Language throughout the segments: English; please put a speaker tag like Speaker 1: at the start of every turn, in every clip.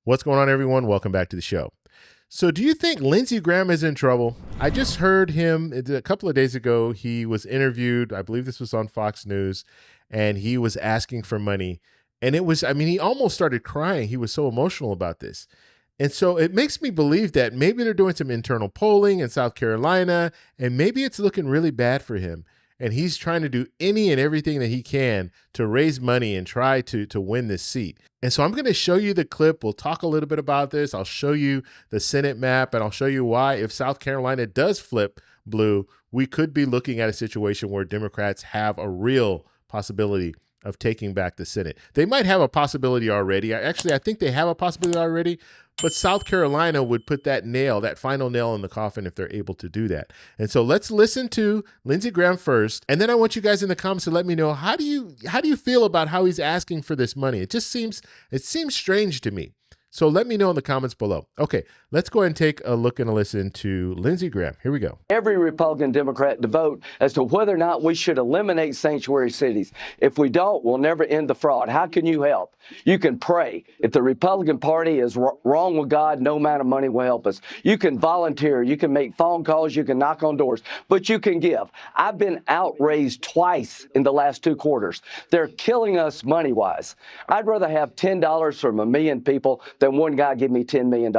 Speaker 1: What's going on, everyone? Welcome back to the show. So do you think Lindsey Graham is in trouble? I just heard him a couple of days ago. He was interviewed. I believe this was on Fox News, and he was asking for money. And he almost started crying. He was so emotional about this. And so it makes me believe that maybe they're doing some internal polling in South Carolina, and maybe it's looking really bad for him. And he's trying to do any and everything that he can to raise money and try to win this seat. And so I'm going to show you the clip. We'll talk a little bit about this. I'll show you the Senate map, and I'll show you why, if South Carolina does flip blue, we could be looking at a situation where Democrats have a real possibility of taking back the Senate. They might have a possibility already. I think they have a possibility already, but South Carolina would put that final nail in the coffin if they're able to do that. And so let's listen to Lindsey Graham first, and then I want you guys in the comments to let me know, how do you feel about how he's asking for this money? It seems strange to me. So let me know in the comments below. Okay, let's go ahead and take a look and a listen to Lindsey Graham. Here we go.
Speaker 2: Every Republican Democrat to vote as to whether or not we should eliminate sanctuary cities. If we don't, we'll never end the fraud. How can you help? You can pray. If the Republican Party is wrong with God, no amount of money will help us. You can volunteer. You can make phone calls. You can knock on doors. But you can give. I've been outraised twice in the last 2 quarters. They're killing us money-wise. I'd rather have $10 from a million people than one guy give me $10 million.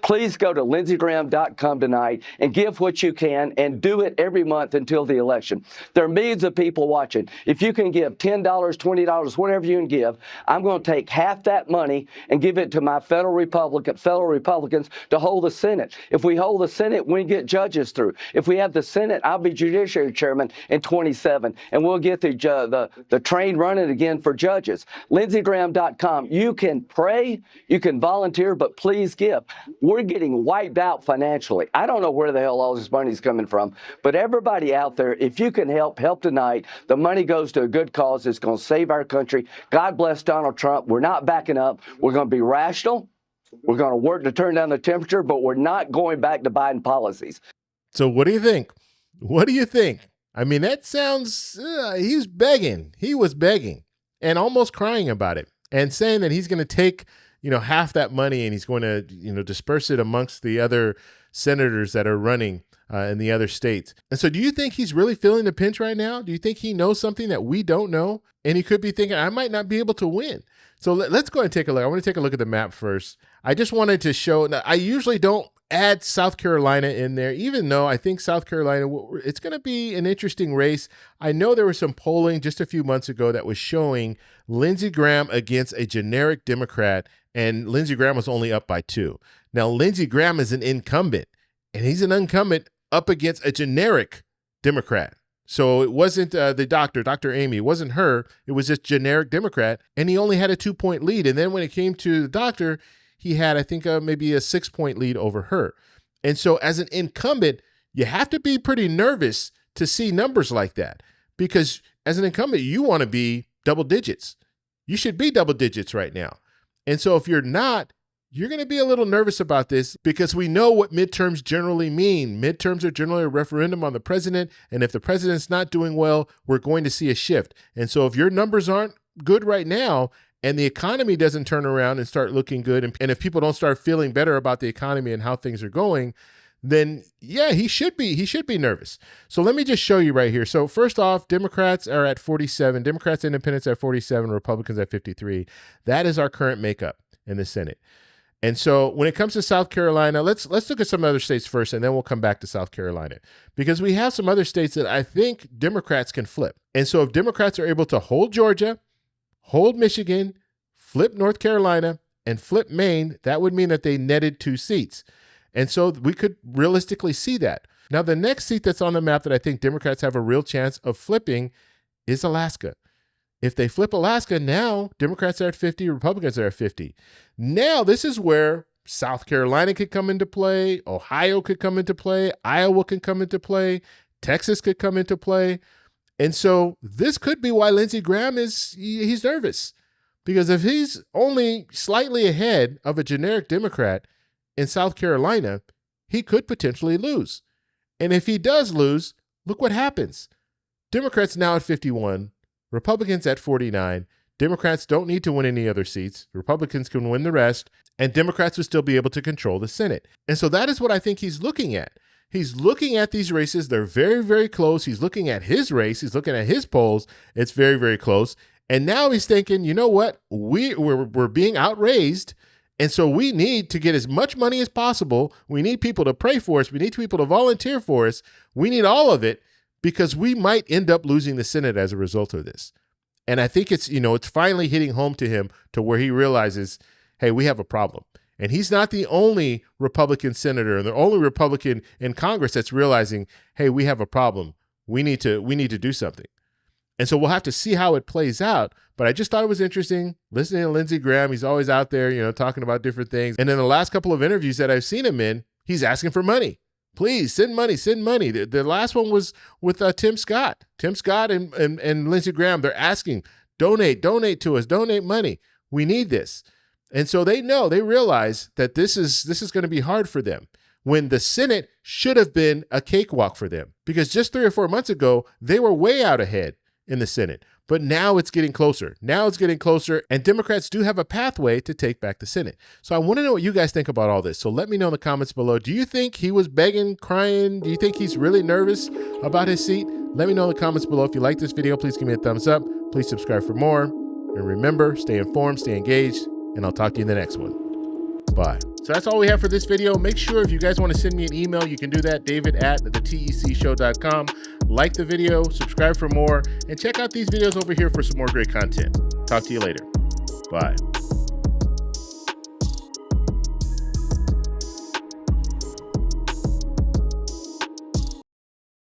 Speaker 2: Please go to lindseygraham.com tonight and give what you can, and do it every month until the election. There are millions of people watching. If you can give $10, $20, whatever you can give, I'm going to take half that money and give it to my fellow Republicans to hold the Senate. If we hold the Senate, we get judges through. If we have the Senate, I'll be Judiciary Chairman in 27, and we'll get the train running again for judges. lindseygraham.com. You can pray, you can volunteer, but please give. We're getting wiped out financially. I don't know where the hell all this money is coming from, but everybody out there, if you can help tonight. The money goes to a good cause. It's going to save our country. God bless Donald Trump. We're not backing up. We're going to be rational. We're going to work to turn down the temperature, but we're not going back to Biden policies.
Speaker 1: So what do you think? What do you think? I mean, that sounds, he's begging. He was begging and almost crying about it, and saying that he's going to take half that money and he's going to, disperse it amongst the other senators that are running in the other states. And so do you think he's really feeling the pinch right now? Do you think he knows something that we don't know? And he could be thinking, I might not be able to win. So let's go ahead and take a look. I want to take a look at the map first. I just wanted to show, now, I usually don't add South Carolina in there, even though I think South Carolina, it's going to be an interesting race. I know there was some polling just a few months ago that was showing Lindsey Graham against a generic Democrat, and Lindsey Graham was only up by 2. Now, Lindsey Graham is an incumbent, and he's an incumbent up against a generic Democrat. So it wasn't Dr. Amy. It wasn't her. It was just generic Democrat, and he only had a 2-point lead. And then when it came to the doctor, he had, I think, maybe a 6-point lead over her. And so as an incumbent, you have to be pretty nervous to see numbers like that, because as an incumbent, you want to be double digits. You should be double digits right now. And so if you're not, you're going to be a little nervous about this, because we know what midterms generally mean. Midterms are generally a referendum on the president. And if the president's not doing well, we're going to see a shift. And so if your numbers aren't good right now, and the economy doesn't turn around and start looking good, and if people don't start feeling better about the economy and how things are going, then yeah, he should be nervous. So let me just show you right here. So first off, Democrats are at 47, Democrats and independents at 47, Republicans at 53. That is our current makeup in the Senate. And so when it comes to South Carolina, let's look at some other states first, and then we'll come back to South Carolina, because we have some other states that I think Democrats can flip. And so if Democrats are able to hold Georgia, hold Michigan, flip North Carolina, and flip Maine, that would mean that they netted 2 seats. And so we could realistically see that. Now, the next seat that's on the map that I think Democrats have a real chance of flipping is Alaska. If they flip Alaska, now Democrats are at 50, Republicans are at 50. Now, this is where South Carolina could come into play, Ohio could come into play, Iowa can come into play, Texas could come into play. And so this could be why Lindsey Graham he's nervous, because if he's only slightly ahead of a generic Democrat in South Carolina, he could potentially lose. And if he does lose, look what happens. Democrats now at 51, Republicans at 49, Democrats don't need to win any other seats. Republicans can win the rest, and Democrats would still be able to control the Senate. And so that is what I think he's looking at. He's looking at these races. They're very, very close. He's looking at his race. He's looking at his polls. It's very, very close. And now he's thinking, you know what? We're being outraised. And so we need to get as much money as possible. We need people to pray for us. We need people to volunteer for us. We need all of it because we might end up losing the Senate as a result of this. And I think it's finally hitting home to him to where he realizes, hey, we have a problem. And he's not the only Republican senator and the only Republican in Congress that's realizing, hey, we have a problem. We need to do something. And so we'll have to see how it plays out. But I just thought it was interesting listening to Lindsey Graham. He's always out there, talking about different things. And in the last couple of interviews that I've seen him in, he's asking for money. Please send money, send money. The last one was with Tim Scott. Tim Scott and Lindsey Graham, they're asking, donate to us, donate money. We need this. And so they realize that this is going to be hard for them when the Senate should have been a cakewalk for them, because just 3 or 4 months ago, they were way out ahead in the Senate. But now it's getting closer. And Democrats do have a pathway to take back the Senate. So I want to know what you guys think about all this. So let me know in the comments below. Do you think he was begging, crying? Do you think he's really nervous about his seat? Let me know in the comments below. If you like this video, please give me a thumbs up. Please subscribe for more. And remember, stay informed, stay engaged, and I'll talk to you in the next one. Bye. So that's all we have for this video. Make sure if you guys want to send me an email, you can do that, david@thetecshow.com. Like the video, subscribe for more, and check out these videos over here for some more great content. Talk to you later. Bye.